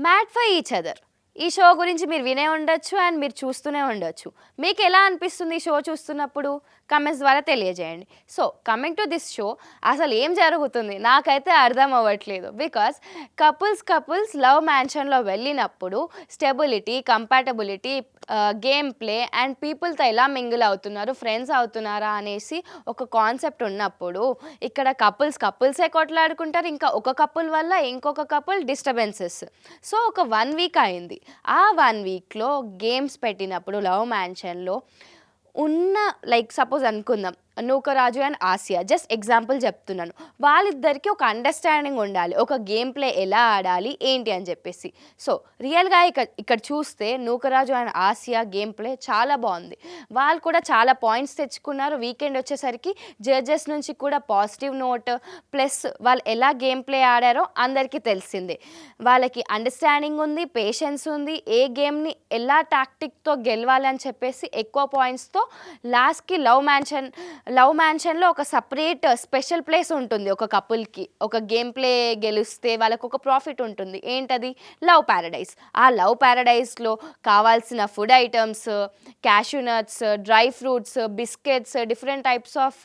Mad for each other. ఈ show గురించి మీరు వినే ఉండొచ్చు అండ్ మీరు చూస్తూనే ఉండొచ్చు. మీకు ఎలా అనిపిస్తుంది ఈ షో చూస్తున్నప్పుడు? కమెంట్స్ ద్వారా తెలియజేయండి. So coming to this show, అసలు ఏం జరుగుతుంది నాకైతే అర్థం అవ్వట్లేదు. బికాస్ కపుల్స్ లవ్ మ్యాన్షన్లో వెళ్ళినప్పుడు stability, compatibility, game play and పీపుల్తో ఎలా మింగిల్ అవుతున్నారు, ఫ్రెండ్స్ అవుతున్నారా అనేసి ఒక కాన్సెప్ట్ ఉన్నప్పుడు ఇక్కడ కపుల్సే కొట్లాడుకుంటారు. ఇంకా ఒక కపుల్ వల్ల ఇంకొక కపుల్ డిస్టర్బెన్సెస్. సో ఒక 1 వీక్ అయింది. ఆ 1 వీక్లో గేమ్స్ పెట్టినప్పుడు లవ్ మ్యాన్షన్లో ఉన్న లైక్ సపోజ్ అనుకుందాం Nookaraju and Asia, just example చెప్తున్నాను. వాళ్ళిద్దరికీ ఒక అండర్స్టాండింగ్ ఉండాలి, ఒక గేమ్ ప్లే ఎలా ఆడాలి ఏంటి అని చెప్పేసి. సో రియల్గా ఇక్కడ చూస్తే Nookaraju and Asia game play చాలా బాగుంది. వాళ్ళు కూడా చాలా పాయింట్స్ తెచ్చుకున్నారు. వీకెండ్ వచ్చేసరికి జడ్జెస్ నుంచి కూడా పాజిటివ్ నోట్, ప్లస్ వాళ్ళు ఎలా గేమ్ ప్లే ఆడారో అందరికీ తెలిసిందే. వాళ్ళకి అండర్స్టాండింగ్ ఉంది, పేషెన్స్ ఉంది, ఏ గేమ్ని ఎలా టాక్టిక్తో గెలవాలని చెప్పేసి ఎక్కువ పాయింట్స్తో లాస్ట్కి లవ్ మ్యాన్షన్లో ఒక సపరేట్ స్పెషల్ ప్లేస్ ఉంటుంది ఒక కపుల్కి. ఒక గేమ్ ప్లే గెలిస్తే వాళ్ళకు ఒక ప్రాఫిట్ ఉంటుంది. ఏంటది? Love paradise. ఆ లవ్ ప్యారడైజ్లో కావాల్సిన food items, cashew nuts, dry fruits, biscuits, different types of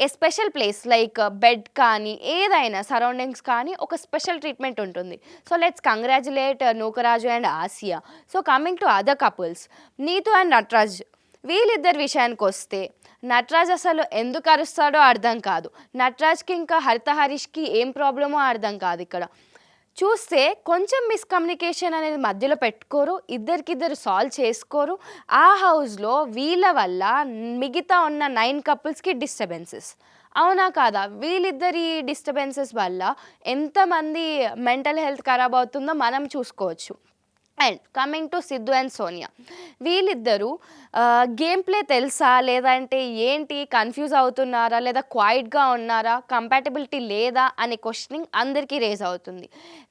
a special place like bed కానీ ఏదైనా సరౌండింగ్స్ కానీ ఒక స్పెషల్ ట్రీట్మెంట్ ఉంటుంది. So let's congratulate Nookaraju and Asiya. So coming to other couples, Neetu and Nataraj, వీళ్ళిద్దరి విషయానికి వస్తే నటరాజ్ అసలు ఎందుకు అరుస్తాడో అర్థం కాదు. నటరాజ్కి ఇంకా హరిష్కి ఏం ప్రాబ్లమో అర్థం కాదు. ఇక్కడ చూస్తే కొంచెం మిస్కమ్యూనికేషన్ అనేది మధ్యలో పెట్టుకోరు, ఇద్దరికిద్దరు సాల్వ్ చేసుకోరు. ఆ హౌస్లో వీళ్ళ వల్ల మిగతా ఉన్న 9 కపుల్స్కి డిస్టర్బెన్సెస్. అవునా కాదా? వీళ్ళిద్దరి డిస్టర్బెన్సెస్ వల్ల ఎంతమంది మెంటల్ హెల్త్ ఖరాబ్ అవుతుందో మనం చూసుకోవచ్చు. And coming to Siddhu and Sonia, వీళ్ళిద్దరూ గేమ్ ప్లే తెలుసా లేదంటే ఏంటి, కన్ఫ్యూజ్ అవుతున్నారా లేదా క్వైట్గా ఉన్నారా, కంపాటబిలిటీ లేదా అనే క్వశ్చనింగ్ అందరికీ రేజ్ అవుతుంది.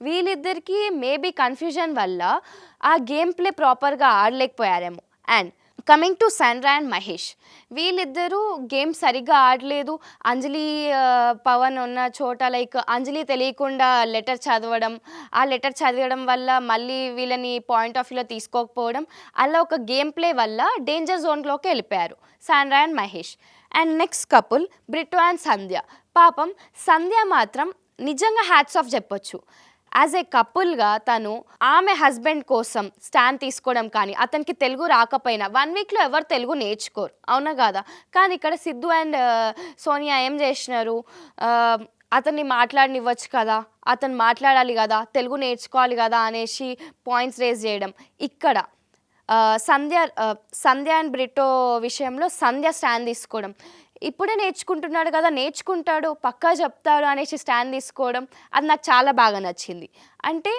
వీళ్ళిద్దరికీ మేబీ కన్ఫ్యూజన్ వల్ల ఆ గేమ్ ప్లే ప్రాపర్గా ఆడలేకపోయారేమో. And coming to Sandra and Mahesh, వీళ్ళిద్దరూ గేమ్ సరిగ్గా ఆడలేదు. అంజలి పవన్ ఉన్న చోట లైక్ అంజలి తెలియకుండా లెటర్ చదవడం, ఆ లెటర్ చదవడం వల్ల మళ్ళీ వీళ్ళని పాయింట్ ఆఫ్ వ్యూలో తీసుకోకపోవడం, అలా ఒక గేమ్ ప్లే వల్ల డేంజర్ జోన్లోకి వెళ్ళిపోయారు Sandra and Mahesh. And next couple Brito and Sandhya. పాపం సంధ్య మాత్రం నిజంగా హ్యాట్స్ ఆఫ్ చెప్పొచ్చు. యాజ్ ఏ కపుల్గా తను ఆమె హస్బెండ్ కోసం స్టాండ్ తీసుకోవడం కానీ, అతనికి తెలుగు రాకపోయినా 1 వీక్లో ఎవరు తెలుగు నేర్చుకోరు, అవునా కాదా? కానీ ఇక్కడ సిద్ధు అండ్ సోనియా ఏం చేసినారు, అతన్ని మాట్లాడనివ్వచ్చు కదా, అతను మాట్లాడాలి కదా, తెలుగు నేర్చుకోవాలి కదా అనేసి పాయింట్స్ రేజ్ చేయడం. ఇక్కడ సంధ్య అండ్ బ్రిటో విషయంలో సంధ్య స్టాండ్ తీసుకోవడం, ఇప్పుడే నేర్చుకుంటున్నాడు కదా, నేర్చుకుంటాడు పక్కా చెప్తాడు అనేసి స్టాండ్ తీసుకోవడం, అది నాకు చాలా బాగా నచ్చింది. అంటే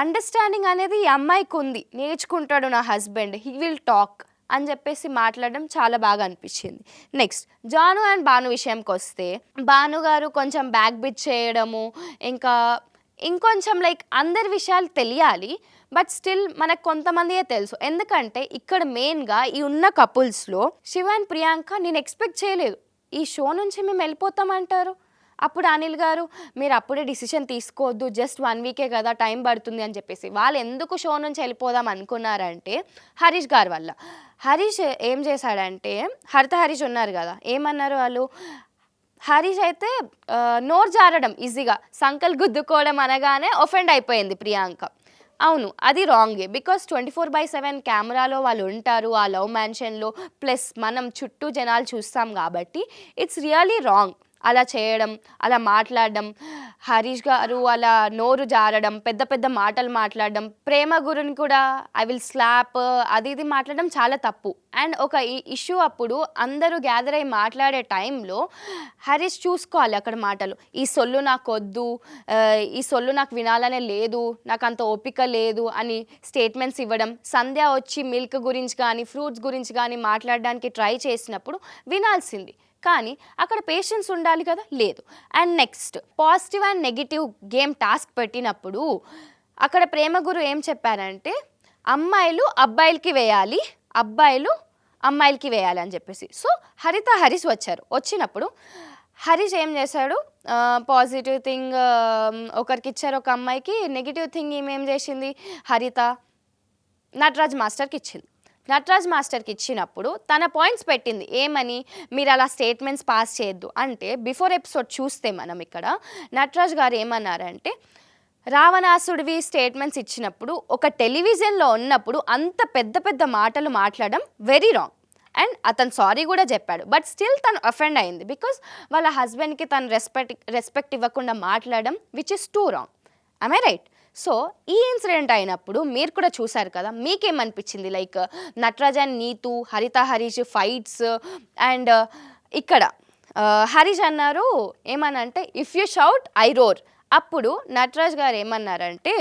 అండర్స్టాండింగ్ అనేది ఈ అమ్మాయికి ఉంది, నేర్చుకుంటాడు నా హస్బెండ్, హీ విల్ టాక్ అని చెప్పేసి మాట్లాడడం చాలా బాగా అనిపించింది. నెక్స్ట్ జాను అండ్ భాను విషయంకి వస్తే, భాను గారు కొంచెం బ్యాక్ బిట్ చేయడము, ఇంకా ఇంకొంచెం లైక్ అందరి విషయాలు తెలియాలి, బట్ స్టిల్ మనకు కొంతమందియే తెలుసు. ఎందుకంటే ఇక్కడ మెయిన్గా ఈ ఉన్న కపుల్స్లో శివ అండ్ ప్రియాంక నేను ఎక్స్పెక్ట్ చేయలేదు ఈ షో నుంచి మేము వెళ్ళిపోతామంటారు. అప్పుడు అనిల్ గారు మీరు అప్పుడే డిసిషన్ తీసుకోవద్దు, జస్ట్ 1 వీకే కదా, టైం పడుతుంది అని చెప్పేసి. వాళ్ళు ఎందుకు షో నుంచి వెళ్ళిపోదాం అనుకున్నారంటే హరీష్ గారి వల్ల. హరీష్ ఏం చేశాడంటే, హరీష్ ఉన్నారు కదా, ఏమన్నారు వాళ్ళు, హరీష్ అయితే నోరు జారడం ఈజీగా, సంకల్ గుద్దుకోవడం అనగానే ఒఫెండ్ అయిపోయింది ప్రియాంక. అవును, అది రాంగే. బికాస్ 24/7 కెమెరాలో వాళ్ళు ఉంటారు ఆ లవ్ మ్యాన్షన్లో, ప్లస్ మనం చుట్టూ జనాలు చూస్తాం కాబట్టి ఇట్స్ రియలీ రాంగ్ అలా చేయడం, అలా మాట్లాడడం. హరీష్ గారు అలా నోరు జారడం, పెద్ద పెద్ద మాటలు మాట్లాడడం, ప్రేమ గురిని కూడా ఐ విల్ స్లాప్ అది ఇది మాట్లాడడం చాలా తప్పు. అండ్ ఒక ఇష్యూ అప్పుడు అందరూ గ్యాదర్ అయ్యి మాట్లాడే టైంలో హరీష్ చూసుకోవాలి అక్కడ మాటలు. ఈ సొల్లు నాకు వద్దు, ఈ సొల్లు నాకు వినాలనే లేదు, నాకు అంత ఓపిక లేదు అని స్టేట్మెంట్స్ ఇవ్వడం. సంధ్య వచ్చి మిల్క్ గురించి కానీ ఫ్రూట్స్ గురించి కానీ మాట్లాడడానికి ట్రై చేసినప్పుడు వినాల్సింది, కానీ అక్కడ పేషెన్స్ ఉండాలి కదా, లేదు. And next positive and negative game task పెట్టినప్పుడు అక్కడ ప్రేమ గురు ఏం చెప్పారంటే, అమ్మాయిలు అబ్బాయిలకి వేయాలి, అబ్బాయిలు అమ్మాయిలకి వేయాలి అని చెప్పేసి. సో హరీష్ వచ్చినప్పుడు హరీష్ ఏం చేశాడు, పాజిటివ్ థింగ్ ఒకరికి ఇచ్చారు ఒక అమ్మాయికి, నెగిటివ్ థింగ్ ఈమె ఏం చేసింది, హరిత నటరాజ్ మాస్టర్కి ఇచ్చింది. నటరాజ్ మాస్టర్కి ఇచ్చినప్పుడు తన పాయింట్స్ పెట్టింది ఏమని, మీరు అలా స్టేట్మెంట్స్ పాస్ చేయొద్దు అంటే. బిఫోర్ ఎపిసోడ్ చూస్తే మనం ఇక్కడ నటరాజ్ గారు ఏమన్నారంటే, రావణాసుడివి స్టేట్మెంట్స్ ఇచ్చినప్పుడు ఒక టెలివిజన్లో ఉన్నప్పుడు అంత పెద్ద పెద్ద మాటలు మాట్లాడడం వెరీ రాంగ్. అండ్ అతను సారీ కూడా చెప్పాడు, బట్ స్టిల్ తను అఫెండ్ అయింది బికాస్ వాళ్ళ హస్బెండ్కి తను రెస్పెక్ట్ ఇవ్వకుండా మాట్లాడడం which is too wrong. I right? So ఈ ఇన్సిడెంట్ అయినప్పుడు మీరు కూడా చూసారు కదా, మీకేమనిపించింది? Like Nataraj and Neetu, Haritha Harish fights, and ఇక్కడ హరీష్ అన్నారు ఏమనంటే, if you shout I roar. అప్పుడు నటరాజ్ గారు ఏమన్నారంటే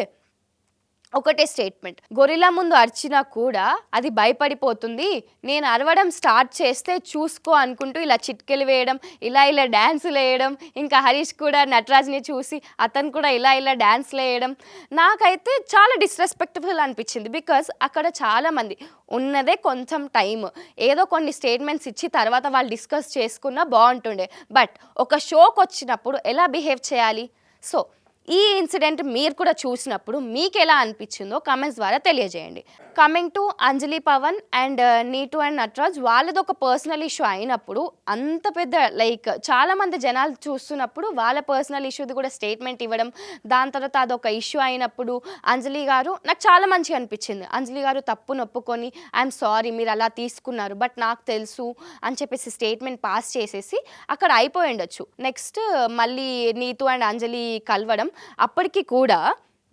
ఒకటే స్టేట్మెంట్, గొరిలా ముందు అరిచినా కూడా అది భయపడిపోతుంది, నేను అరవడం స్టార్ట్ చేస్తే చూసుకో అనుకుంటూ ఇలా చిట్కెలు వేయడం, ఇలా ఇలా డ్యాన్సులు వేయడం, ఇంకా హరీష్ కూడా నటరాజ్ని చూసి అతను కూడా ఇలా ఇలా డ్యాన్స్లు వేయడం. నాకైతే చాలా డిస్రెస్పెక్టబుల్ అనిపించింది బికాస్ అక్కడ చాలామంది ఉన్నదే కొంచెం టైం, ఏదో కొన్ని స్టేట్మెంట్స్ ఇచ్చి తర్వాత వాళ్ళు డిస్కస్ చేసుకున్నా బాగుంటుండే, బట్ ఒక షోకి వచ్చినప్పుడు ఎలా బిహేవ్ చేయాలి? సో ఈ ఇన్సిడెంట్ మీరు కూడా చూసినప్పుడు మీకు ఎలా అనిపించిందో కామెంట్స్ ద్వారా తెలియజేయండి. Coming to Anjali Pavan and Neetu and Nataraj, వాళ్ళది ఒక పర్సనల్ ఇష్యూ అయినప్పుడు అంత పెద్ద లైక్ చాలామంది జనాలు చూస్తున్నప్పుడు వాళ్ళ పర్సనల్ ఇష్యూది కూడా స్టేట్మెంట్ ఇవ్వడం, దాని తర్వాత అదొక ఇష్యూ అయినప్పుడు అంజలి గారు నాకు చాలా మంచిగా అనిపించింది. అంజలి గారు తప్పును ఒప్పుకొని ఐఎమ్ సారీ మీరు అలా తీసుకున్నారు బట్ నాకు తెలుసు అని చెప్పేసి స్టేట్మెంట్ పాస్ చేసేసి అక్కడ అయిపోయి ఉండొచ్చు. నెక్స్ట్ మళ్ళీ నీతు అండ్ అంజలి కలవడం, అప్పటికి కూడా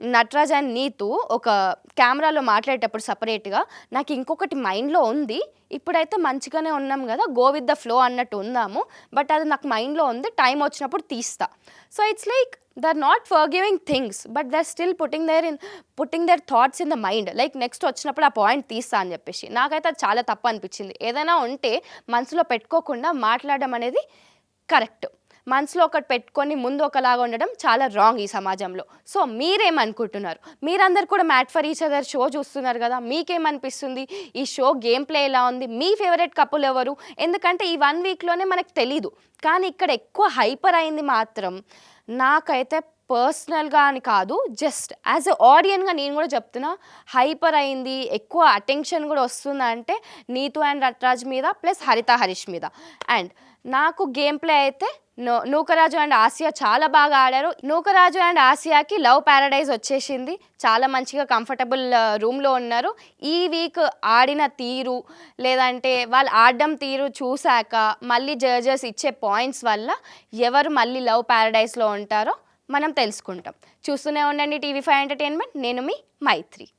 నటరాజ్ అండ్ నీతు ఒక కెమెరాలో మాట్లాడేటప్పుడు సపరేట్గా నాకు ఇంకొకటి మైండ్లో ఉంది, ఇప్పుడైతే మంచిగానే ఉన్నాం కదా, గో విత్ ద ఫ్లో అన్నట్టు ఉందాము, బట్ అది నాకు మైండ్లో ఉంది, టైం వచ్చినప్పుడు తీస్తా. So it's like they are not forgiving things but they are still putting their thoughts in the mind, like next వచ్చినప్పుడు ఆ పాయింట్ తీస్తా అని చెప్పేసి. నాకైతే అది చాలా తప్పు అనిపించింది. ఏదైనా ఉంటే మనసులో పెట్టుకోకుండా మాట్లాడడం అనేది కరెక్ట్, మనసులో ఒకటి పెట్టుకొని ముందు ఒకలాగా ఉండడం చాలా రాంగ్ ఈ సమాజంలో. సో మీరేమనుకుంటున్నారు? మీరందరు కూడా made for each other show చూస్తున్నారు కదా, మీకేమనిపిస్తుంది? ఈ షో గేమ్ ప్లే ఎలా ఉంది? మీ ఫేవరెట్ కపుల్ ఎవరు? ఎందుకంటే ఈ 1 వీక్లోనే మనకు తెలీదు, కానీ ఇక్కడ ఎక్కువ హైపర్ అయింది మాత్రం నాకైతే పర్సనల్గా అని కాదు, జస్ట్ యాజ్ ఎ ఆడియన్గా నేను కూడా చెప్తున్నా, హైపర్ అయింది, ఎక్కువ అటెన్షన్ కూడా వస్తుందంటే నీతు అండ్ నటరాజ్ మీద ప్లస్ హరిత హరీష్ మీద. అండ్ నాకు గేమ్ ప్లే అయితే నూకరాజు అండ్ ఆసియా చాలా బాగా ఆడారు. నూకరాజు అండ్ ఆసియాకి లవ్ ప్యారడైజ్ వచ్చేసింది, చాలా మంచిగా కంఫర్టబుల్ రూమ్లో ఉన్నారు. ఈ వీక్ ఆడిన తీరు లేదంటే వాళ్ళు ఆడడం తీరు చూశాక మళ్ళీ జడ్జెస్ ఇచ్చే పాయింట్స్ వల్ల ఎవరు మళ్ళీ లవ్ ప్యారడైజ్లో ఉంటారో మనం తెలుసుకుంటాం. చూస్తూనే ఉండండి టీవీ5 ఎంటర్టైన్మెంట్. నేను మీ మైత్రి.